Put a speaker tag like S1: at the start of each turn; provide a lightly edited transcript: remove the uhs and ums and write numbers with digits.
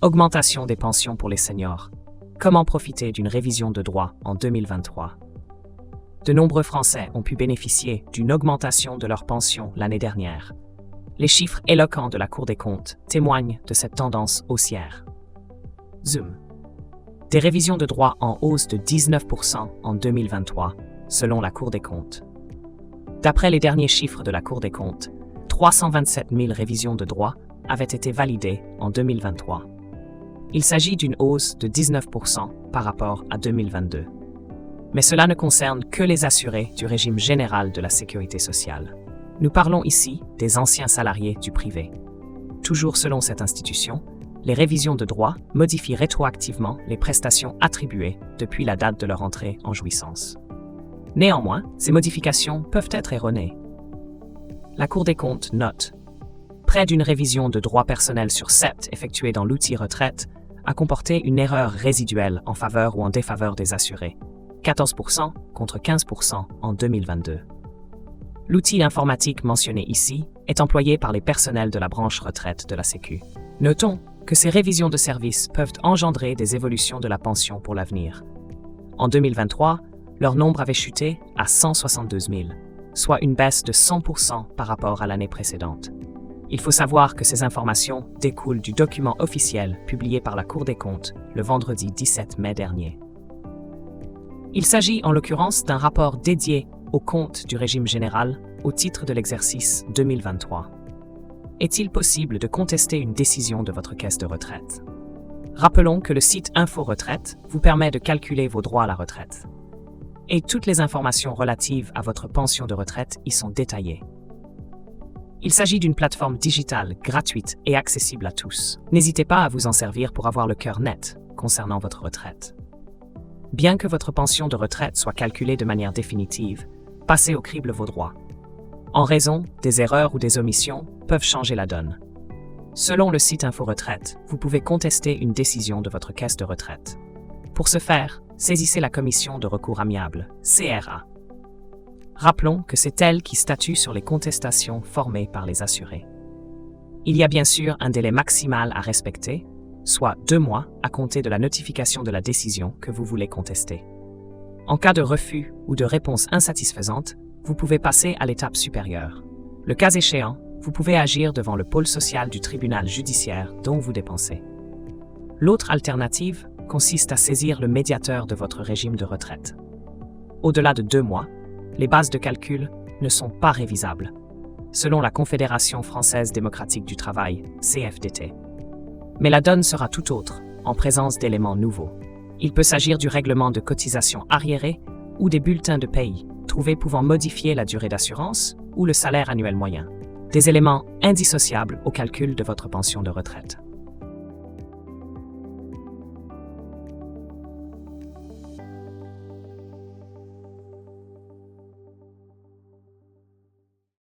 S1: Augmentation des pensions pour les seniors. Comment profiter d'une révision de droit en 2023? De nombreux Français ont pu bénéficier d'une augmentation de leur pension l'année dernière. Les chiffres éloquents de la Cour des comptes témoignent de cette tendance haussière. Zoom. Des révisions de droit en hausse de 19% en 2023, selon la Cour des comptes. D'après les derniers chiffres de la Cour des comptes, 327 000 révisions de droit avaient été validées en 2023. Il s'agit d'une hausse de 19% par rapport à 2022. Mais cela ne concerne que les assurés du régime général de la sécurité sociale. Nous parlons ici des anciens salariés du privé. Toujours selon cette institution, les révisions de droit modifient rétroactivement les prestations attribuées depuis la date de leur entrée en jouissance. Néanmoins, ces modifications peuvent être erronées. La Cour des comptes note: près d'une révision de droit personnel sur 7 effectuée dans l'outil retraite a comporté une erreur résiduelle en faveur ou en défaveur des assurés, 14% contre 15% en 2022. L'outil informatique mentionné ici est employé par les personnels de la branche retraite de la Sécu. Notons que ces révisions de service peuvent engendrer des évolutions de la pension pour l'avenir. En 2023, leur nombre avait chuté à 172 000, soit une baisse de 100% par rapport à l'année précédente. Il faut savoir que ces informations découlent du document officiel publié par la Cour des comptes le vendredi 17 mai dernier. Il s'agit en l'occurrence d'un rapport dédié aux comptes du régime général au titre de l'exercice 2023. Est-il possible de contester une décision de votre caisse de retraite? Rappelons que le site Info Retraite vous permet de calculer vos droits à la retraite. Et toutes les informations relatives à votre pension de retraite y sont détaillées. Il s'agit d'une plateforme digitale gratuite et accessible à tous. N'hésitez pas à vous en servir pour avoir le cœur net concernant votre retraite. Bien que votre pension de retraite soit calculée de manière définitive, passez au crible vos droits. En raison des erreurs ou des omissions peuvent changer la donne. Selon le site Info Retraite, vous pouvez contester une décision de votre caisse de retraite. Pour ce faire, saisissez la commission de recours amiable, CRA. Rappelons que c'est elle qui statue sur les contestations formées par les assurés. Il y a bien sûr un délai maximal à respecter, soit 2 mois à compter de la notification de la décision que vous voulez contester. En cas de refus ou de réponse insatisfaisante, vous pouvez passer à l'étape supérieure. Le cas échéant, vous pouvez agir devant le pôle social du tribunal judiciaire dont vous dépensez. L'autre alternative consiste à saisir le médiateur de votre régime de retraite. Au-delà de 2 mois, les bases de calcul ne sont pas révisables, selon la Confédération française démocratique du travail, CFDT. Mais la donne sera tout autre, en présence d'éléments nouveaux. Il peut s'agir du règlement de cotisation arriérée ou des bulletins de paye, trouvés pouvant modifier la durée d'assurance ou le salaire annuel moyen. Des éléments indissociables au calcul de votre pension de retraite.